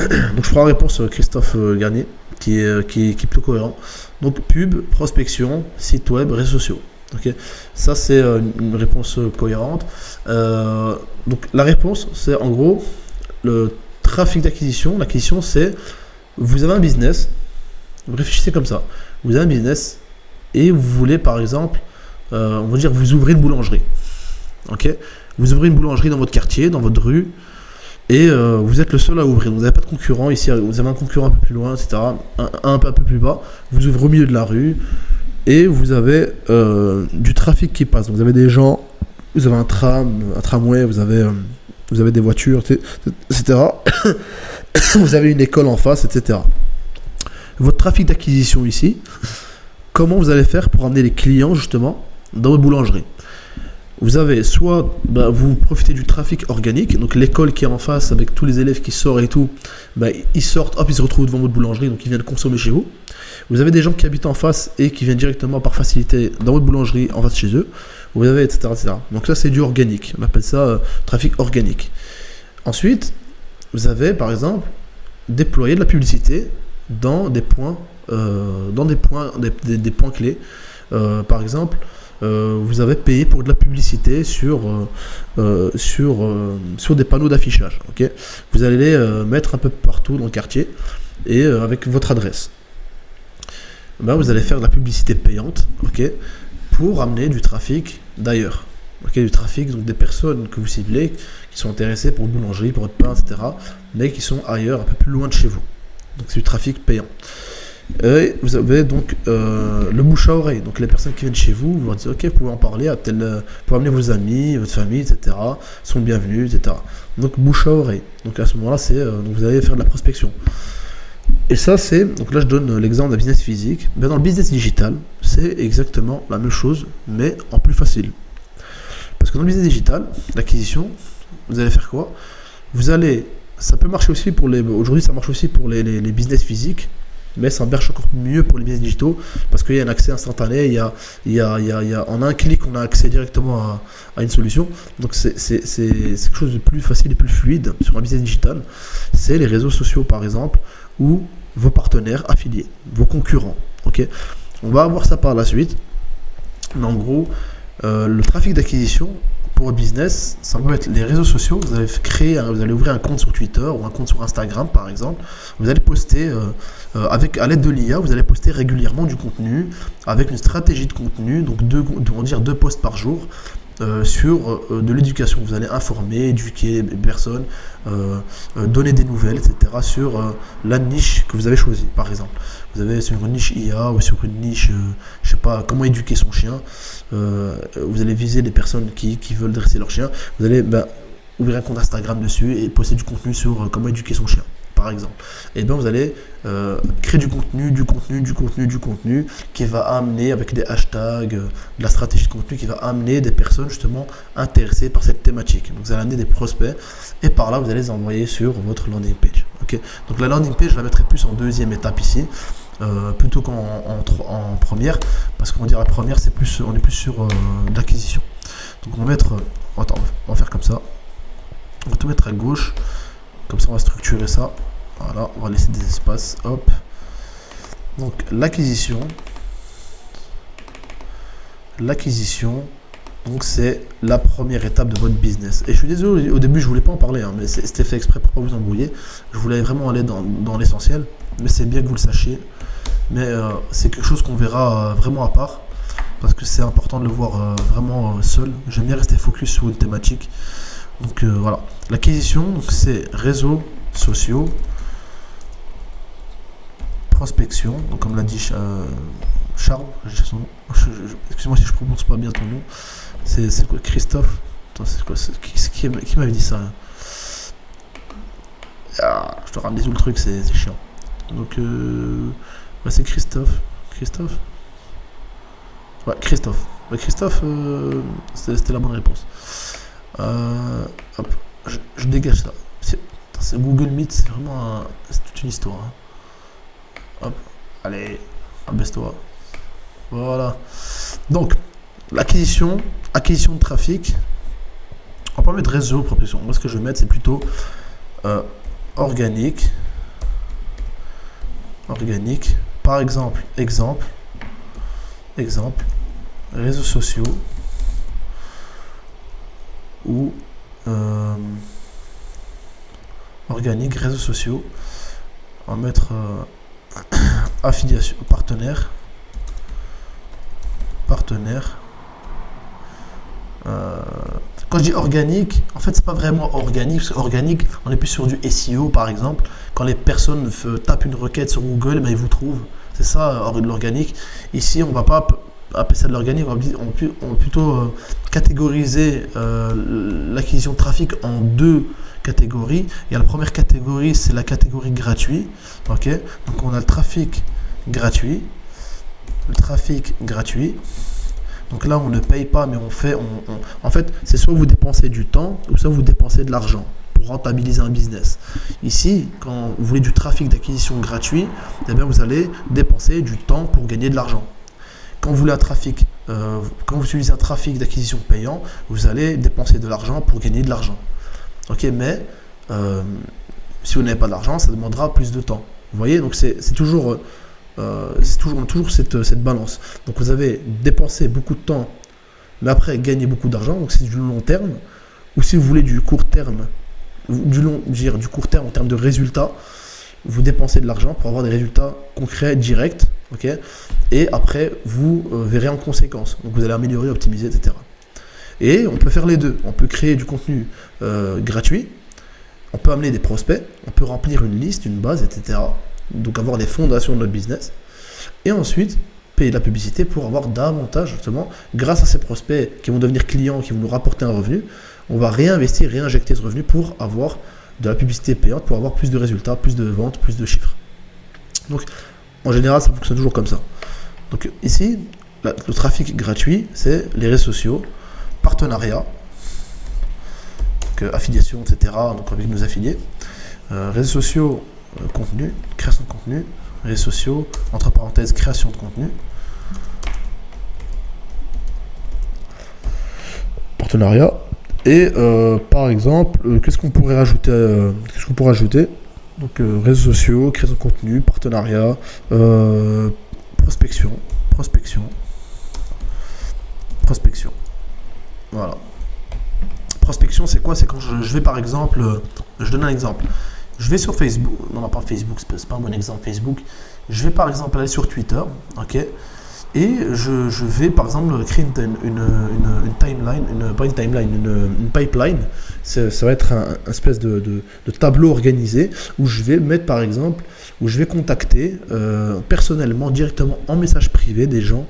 Donc je prends la réponse Christophe Garnier qui est plus cohérent. Donc pub, prospection, site web, réseaux sociaux. Ok. Ça c'est une réponse cohérente. Donc la réponse c'est en gros le trafic d'acquisition. L'acquisition c'est vous avez un business. Vous réfléchissez comme ça. Vous avez un business. Et vous voulez par exemple, on va dire vous ouvrez une boulangerie. Ok. Vous ouvrez une boulangerie dans votre quartier, dans votre rue, et vous êtes le seul à ouvrir. Vous n'avez pas de concurrent ici, vous avez un concurrent un peu plus loin, etc. Un peu plus bas. Vous ouvrez au milieu de la rue et vous avez du trafic qui passe. Donc, vous avez des gens, vous avez un tramway, vous avez des voitures, etc. Vous avez une école en face, etc. Votre trafic d'acquisition ici. Comment vous allez faire pour amener les clients justement dans votre boulangerie? vous avez soit vous profitez du trafic organique, donc l'école qui est en face avec tous les élèves qui sortent et tout, ils sortent, hop, ils se retrouvent devant votre boulangerie, donc ils viennent consommer chez vous. Vous avez des gens qui habitent en face et qui viennent directement par facilité dans votre boulangerie en face de chez eux. Vous avez etc. etc. Donc ça c'est du organique, on appelle ça trafic organique. Ensuite, vous avez par exemple déployé de la publicité dans des points, des points clés. Par exemple, vous avez payé pour de la publicité sur des panneaux d'affichage. Okay, vous allez les mettre un peu partout dans le quartier et avec votre adresse. Vous allez faire de la publicité payante, okay, pour amener du trafic d'ailleurs. Okay, du trafic, donc des personnes que vous ciblez qui sont intéressées pour une boulangerie, pour votre pain, etc. mais qui sont ailleurs, un peu plus loin de chez vous. Donc c'est du trafic payant. Et vous avez donc le bouche à oreille. Donc les personnes qui viennent chez vous, vous leur dites ok, vous pouvez en parler à pour amener vos amis, votre famille, etc. sont bienvenus, etc. Donc bouche à oreille. Donc à ce moment-là, donc vous allez faire de la prospection. Et ça donc là je donne l'exemple d'un business physique. Mais dans le business digital, c'est exactement la même chose, mais en plus facile. Parce que dans le business digital, l'acquisition, vous allez faire quoi? Ça peut marcher aussi aujourd'hui ça marche aussi pour les business physiques, mais ça marche encore mieux pour les business digitaux parce qu'il y a un accès instantané, en un clic on a accès directement à une solution. Donc c'est quelque chose de plus facile et plus fluide sur un business digital. C'est les réseaux sociaux par exemple, ou vos partenaires affiliés, vos concurrents. Okay, on va voir ça par la suite. Mais en gros, le trafic d'acquisition pour le business, ça peut être les réseaux sociaux. Vous allez ouvrir un compte sur Twitter ou un compte sur Instagram par exemple. Vous allez poster à l'aide de l'IA, vous allez poster régulièrement du contenu avec une stratégie de contenu, donc deux posts par jour. Sur de l'éducation, vous allez informer, éduquer les personnes, donner des nouvelles, etc. sur la niche que vous avez choisie, par exemple. Vous avez sur une niche IA ou sur une niche, je sais pas, comment éduquer son chien. Vous allez viser les personnes qui veulent dresser leur chien. Vous allez ouvrir un compte Instagram dessus et poster du contenu sur comment éduquer son chien, par exemple. Et bien vous allez créer du contenu qui va amener avec des hashtags, de la stratégie de contenu qui va amener des personnes justement intéressées par cette thématique. Donc vous allez amener des prospects et par là vous allez les envoyer sur votre landing page. Okay, donc la landing page je la mettrai plus en deuxième étape ici. Plutôt qu'en première, parce qu'on va dire la première on est plus sur l'acquisition. Donc on va faire comme ça, on va tout mettre à gauche, comme ça on va structurer ça, voilà, on va laisser des espaces, hop. Donc l'acquisition, donc c'est la première étape de votre business. Et je suis désolé, au début je voulais pas en parler, mais c'était fait exprès pour pas vous embrouiller. Je voulais vraiment aller dans l'essentiel, mais c'est bien que vous le sachiez. Mais c'est quelque chose qu'on verra vraiment à part, parce que c'est important de le voir vraiment seul. J'aime bien rester focus sur une thématique. Donc voilà, l'acquisition, c'est réseaux sociaux, prospection, donc comme l'a dit Charles, excuse-moi si je prononce pas bien ton nom, c'est quoi, Christophe? Attends, c'est quoi, qui m'avait dit ça? Je te rame les le truc, c'est chiant. Donc c'est Christophe. Ouais, Christophe. C'était la bonne réponse. Hop, je dégage ça. C'est Google Meet, c'est vraiment c'est toute une histoire. Hop, allez, abaisse-toi. Voilà. Donc, l'acquisition de trafic. On va pas mettre réseau prospection. Moi, ce que je vais mettre, c'est plutôt organique. Par exemple, réseaux sociaux ou organique, réseaux sociaux. On va mettre affiliation, partenaire. Quand je dis organique, en fait c'est pas vraiment organique, parce qu'organique, on est plus sur du SEO par exemple. Quand les personnes tapent une requête sur Google, ils vous trouvent. C'est ça l'organique. Ici, on va pas appeler ça de l'organique, on va plutôt catégoriser l'acquisition de trafic en deux catégories. Il y a la première catégorie, c'est la catégorie gratuit. Ok, donc on a le trafic gratuit. Donc là, on ne paye pas, mais en fait, c'est soit vous dépensez du temps, ou soit vous dépensez de l'argent pour rentabiliser un business. Ici, quand vous voulez du trafic d'acquisition gratuit, eh bien, vous allez dépenser du temps pour gagner de l'argent. Quand vous utilisez un trafic d'acquisition payant, vous allez dépenser de l'argent pour gagner de l'argent. Ok, mais si vous n'avez pas d'argent, ça demandera plus de temps. Vous voyez, donc on a toujours cette balance. Donc vous avez dépensé beaucoup de temps, mais après gagner beaucoup d'argent, donc c'est du long terme. Ou si vous voulez du court terme, du court terme en termes de résultats, vous dépensez de l'argent pour avoir des résultats concrets, directs, ok, et après vous verrez en conséquence. Donc vous allez améliorer, optimiser, etc. Et on peut faire les deux. On peut créer du contenu gratuit, on peut amener des prospects, on peut remplir une liste, une base, etc. Donc avoir les fondations de notre business. Et ensuite, payer de la publicité pour avoir davantage, justement, grâce à ces prospects qui vont devenir clients, qui vont nous rapporter un revenu, on va réinvestir, réinjecter ce revenu pour avoir de la publicité payante, pour avoir plus de résultats, plus de ventes, plus de chiffres. Donc, en général, ça fonctionne toujours comme ça. Donc ici, le trafic gratuit, c'est les réseaux sociaux, partenariats, affiliation, etc. Donc avec nos affiliés, réseaux sociaux, contenu, création de contenu, réseaux sociaux, entre parenthèses, création de contenu, partenariat. Et par exemple, qu'est-ce qu'on pourrait rajouter Donc réseaux sociaux, création de contenu, partenariat, prospection. Voilà. Prospection, c'est quoi? C'est quand je vais par exemple, je donne un exemple. Je vais sur Facebook, non pas Facebook, c'est pas un bon exemple Facebook. Je vais par exemple aller sur Twitter, ok, et je vais par exemple créer une timeline, une pipeline. Ça va être un espèce de tableau organisé où je vais mettre par exemple, où je vais contacter personnellement, directement en message privé des gens,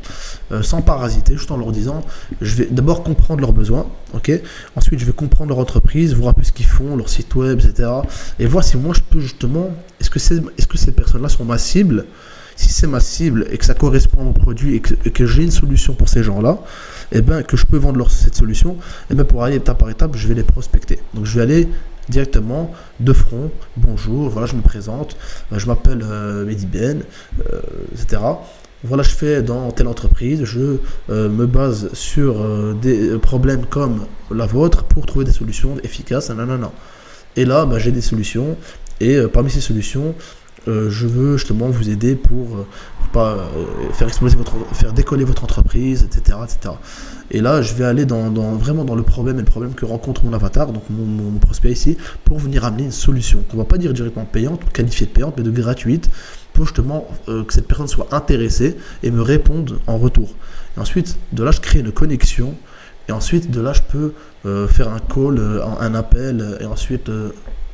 sans parasiter, juste en leur disant, je vais d'abord comprendre leurs besoins, ok. Ensuite, je vais comprendre leur entreprise, voir un peu ce qu'ils font, leur site web, etc. Et voir si moi je peux justement, est-ce que ces personnes-là sont ma cible? Si c'est ma cible et que ça correspond à mon produit et que j'ai une solution pour ces gens-là, et ben que je peux vendre cette solution, et ben pour aller étape par étape, je vais les prospecter. Donc je vais aller directement de front, bonjour, voilà, je me présente, je m'appelle Mehdi Ben, etc. Voilà, je fais dans telle entreprise, je me base sur des problèmes comme la vôtre pour trouver des solutions efficaces, nanana. Et là, j'ai des solutions, et parmi ces solutions, je veux justement vous aider pour pas faire décoller votre entreprise, etc., etc. Et là, je vais aller vraiment dans le problème que rencontre mon avatar, donc mon prospect ici, pour venir amener une solution. On ne va pas dire directement payante, qualifiée de payante, mais de gratuite, pour justement que cette personne soit intéressée et me réponde en retour. Et ensuite, de là, je crée une connexion. Et ensuite, de là, je peux faire un call, un appel, et ensuite,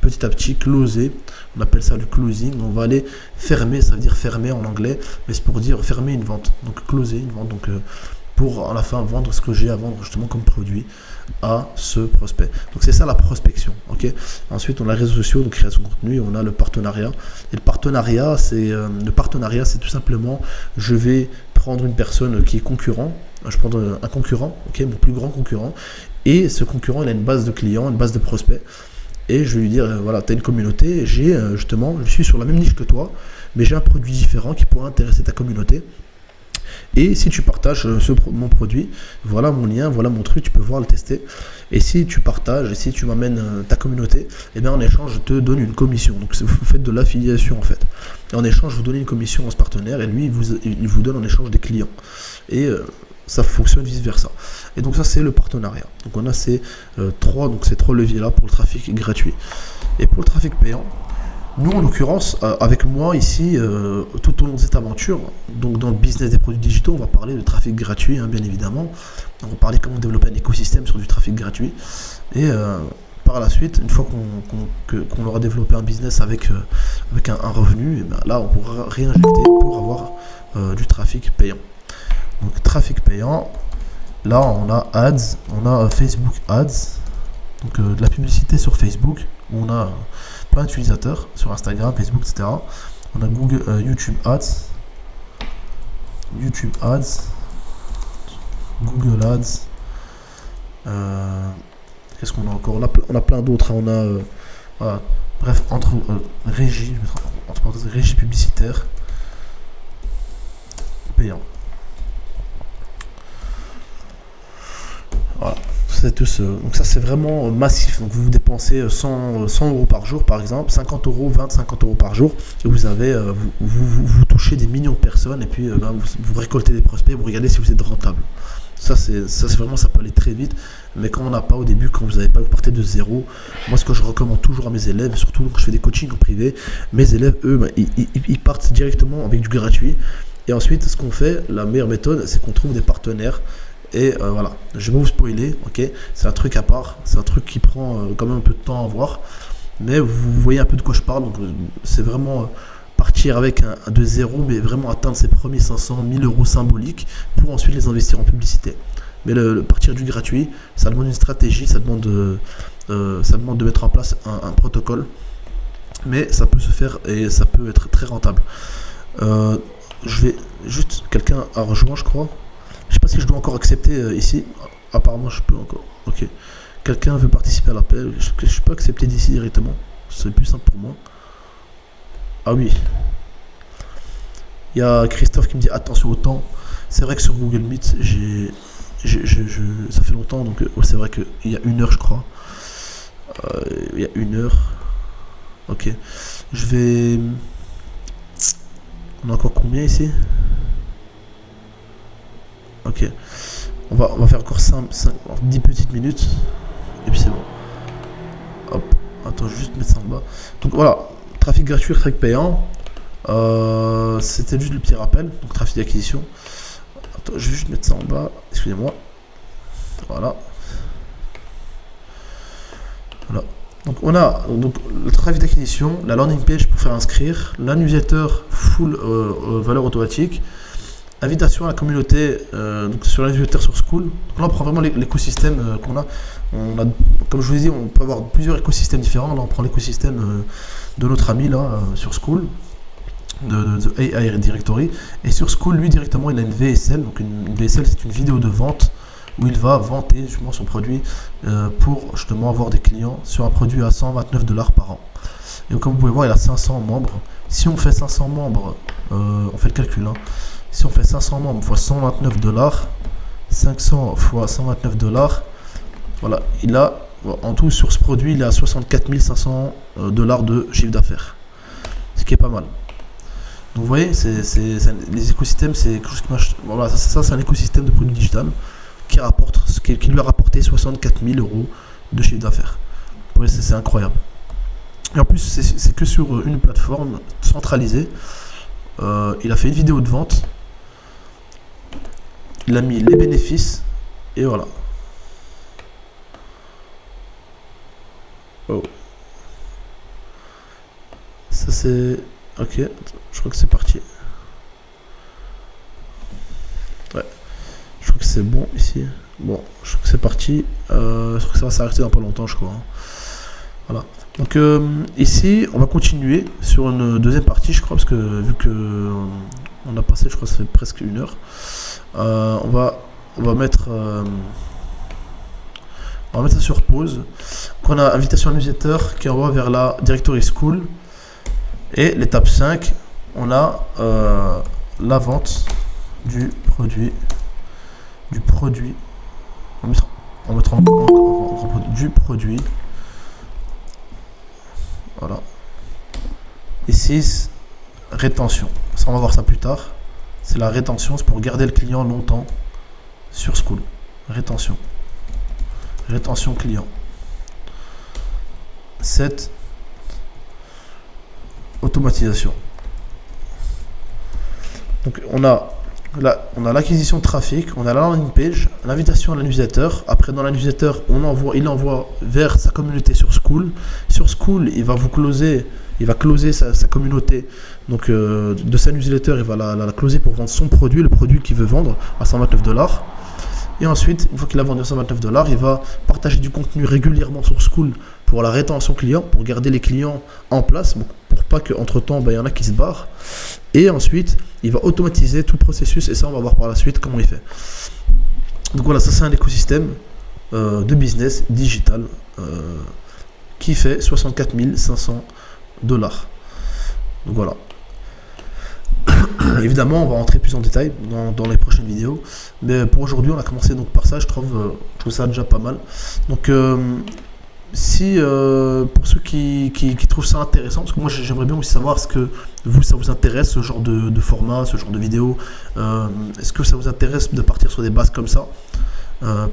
petit à petit, closer. On appelle ça le closing. On va aller fermer, ça veut dire fermer en anglais, mais c'est pour dire fermer une vente. Donc, closer une vente. Donc, pour à la fin vendre ce que j'ai à vendre justement comme produit à ce prospect. Donc c'est ça la prospection, ok. Ensuite on a les réseaux sociaux, donc création de contenu, et on a le partenariat. Et le partenariat c'est tout simplement, je vais prendre une personne qui est concurrent, je prends un concurrent, ok, mon plus grand concurrent, et ce concurrent il a une base de clients, une base de prospects, et je vais lui dire voilà, tu as une communauté, je suis sur la même niche que toi, mais j'ai un produit différent qui pourrait intéresser ta communauté. Et si tu partages mon produit, voilà mon lien, voilà mon truc, tu peux voir le tester. Et si tu partages, et si tu m'amènes ta communauté, et bien en échange, je te donne une commission. Donc vous faites de l'affiliation en fait. Et en échange, vous donnez une commission à ce partenaire, et lui, il vous donne en échange des clients. Et ça fonctionne vice versa. Et donc ça, c'est le partenariat. Donc on a ces trois leviers-là pour le trafic gratuit. Et pour le trafic payant, nous, en l'occurrence, avec moi ici, tout au long de cette aventure, donc dans le business des produits digitaux, on va parler de trafic gratuit, bien évidemment. On va parler comment développer un écosystème sur du trafic gratuit. Et par la suite, une fois qu'on aura développé un business avec un revenu, et bien là, on pourra réinjecter pour avoir du trafic payant. Donc, trafic payant, là, on a Ads, on a Facebook Ads, donc de la publicité sur Facebook, où on a plein d'utilisateurs sur Instagram, Facebook, etc. On a YouTube Ads. Google Ads. Qu'est-ce qu'on a encore? On a plein d'autres. Hein. On a voilà. Bref, entre régie, entre parenthèses, régie publicitaire, payant. Voilà. Donc ça c'est vraiment massif. Donc vous dépensez 100 euros par jour par exemple, 50 euros, 50 euros par jour, et vous avez vous touchez des millions de personnes, et puis vous récoltez des prospects, vous regardez si vous êtes rentable. Ça c'est vraiment, ça peut aller très vite, mais quand on n'a pas au début, quand vous n'avez pas, vous partez de zéro. Moi ce que je recommande toujours à mes élèves, surtout quand je fais des coachings en privé, mes élèves eux ils partent directement avec du gratuit, et ensuite ce qu'on fait, la meilleure méthode, c'est qu'on trouve des partenaires. Et voilà, je vais pas vous spoiler, ok, c'est un truc à part, c'est un truc qui prend quand même un peu de temps à voir, mais vous voyez un peu de quoi je parle. Donc c'est vraiment partir avec un de zéro, mais vraiment atteindre ses premiers 500, 1000 euros symboliques pour ensuite les investir en publicité. Mais le partir du gratuit, ça demande une stratégie, ça demande de mettre en place un protocole, mais ça peut se faire et ça peut être très rentable. Je vais juste, quelqu'un a rejoint je crois. Je sais pas si je dois encore accepter ici. Apparemment, je peux encore. Ok. Quelqu'un veut participer à l'appel. Je peux accepter d'ici directement. C'est plus simple pour moi. Ah oui. Il y a Christophe qui me dit attention au temps. C'est vrai que sur Google Meet, ça fait longtemps. Donc c'est vrai qu'il y a 1 heure, je crois. Il y a 1 heure. Ok. Je vais. On a encore combien ici? Ok, on va faire encore 10 petites minutes et puis c'est bon. Hop, attends, je vais juste mettre ça en bas. Donc voilà, trafic gratuit, trafic payant. C'était juste le petit rappel, donc trafic d'acquisition. Attends, je vais juste mettre ça en bas, excusez-moi. Voilà. Voilà. Donc on a le trafic d'acquisition, la landing page pour faire inscrire, la newsletter full valeur automatique. Invitation à la communauté, donc sur la newsletter sur Skool. Donc là on prend vraiment l'écosystème qu'on a. Comme je vous ai dit, on peut avoir plusieurs écosystèmes différents. Là on prend l'écosystème de notre ami là sur Skool, de AI Directory. Et sur Skool, lui directement il a une VSL. Donc une VSL, c'est une vidéo de vente où il va vanter justement son produit pour justement avoir des clients sur un produit à 129 $ par an. Et comme vous pouvez voir, il a 500 membres. Si on fait 500 membres, on fait le calcul, hein. Si on fait 500 membres fois 129 $, 500 fois 129 $, voilà, il a en tout sur ce produit, il a 64 500 $ de chiffre d'affaires, ce qui est pas mal. Donc vous voyez, les écosystèmes, c'est quelque chose qui marche. Voilà, ça c'est un écosystème de produits digital qui lui a rapporté 64 000 € de chiffre d'affaires. Vous voyez, c'est incroyable. Et en plus, c'est que sur une plateforme centralisée. Il a fait une vidéo de vente. Il a mis les bénéfices et voilà. Oh. Ça c'est... Ok, je crois que c'est parti. Ouais. Je crois que c'est bon ici. Bon, je crois que c'est parti. Je crois que ça va s'arrêter dans pas longtemps, je crois. Voilà. Donc ici, on va continuer sur une deuxième partie, je crois, parce que vu que on a passé, je crois, ça fait presque 1 heure. On va mettre ça sur pause. Donc on a invitation à newsletter qui envoie vers la Directory Skool. Et l'étape 5, on a la vente du produit. On va mettre du produit. Voilà. Ici, rétention. Ça, on va voir ça plus tard. C'est la rétention, c'est pour garder le client longtemps sur Skool. Rétention. Rétention client. 7. Automatisation. Donc on a l'acquisition de trafic, on a la landing page, l'invitation à la newsletter. Après dans la newsletter, il envoie vers sa communauté sur Skool. Sur Skool, il va closer sa communauté. Donc de sa newsletter, il va la closer pour vendre son produit, le produit qu'il veut vendre à 129 $. Et ensuite, une fois qu'il a vendu à 129 $, il va partager du contenu régulièrement sur Skool pour la rétention client, pour garder les clients en place, pour pas qu'entre temps, il y en a qui se barrent. Et ensuite, il va automatiser tout le processus, et ça, on va voir par la suite comment il fait. Donc voilà, ça c'est un écosystème de business digital qui fait 64 500 dollars. Donc voilà. Évidemment, on va rentrer plus en détail dans les prochaines vidéos. Mais pour aujourd'hui, on a commencé donc par ça. Je trouve ça déjà pas mal. Donc, si pour ceux qui trouvent ça intéressant, parce que moi j'aimerais bien aussi savoir ce que vous, ça vous intéresse, ce genre de format, ce genre de vidéo. Est-ce que ça vous intéresse de partir sur des bases comme ça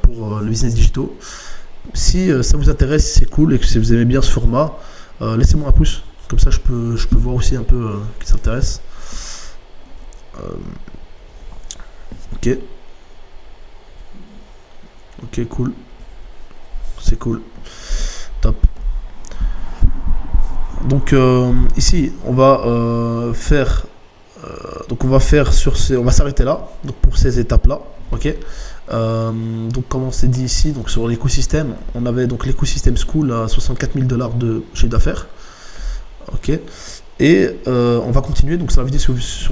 pour le business digital? Si ça vous intéresse, c'est cool, et que si vous aimez bien ce format, laissez-moi un pouce. Comme ça, je peux voir aussi un peu qui s'intéresse. Ok. Ok, cool. C'est cool. Top. Donc ici, on va faire. Donc on va s'arrêter là. Donc pour ces étapes-là, ok. Donc comme on s'est dit ici, donc sur l'écosystème, on avait donc l'écosystème School à 64 000 dollars de chiffre d'affaires. Ok. Et on va continuer, donc sur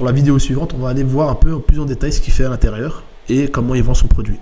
la vidéo suivante, on va aller voir un peu plus en détail ce qu'il fait à l'intérieur et comment il vend son produit.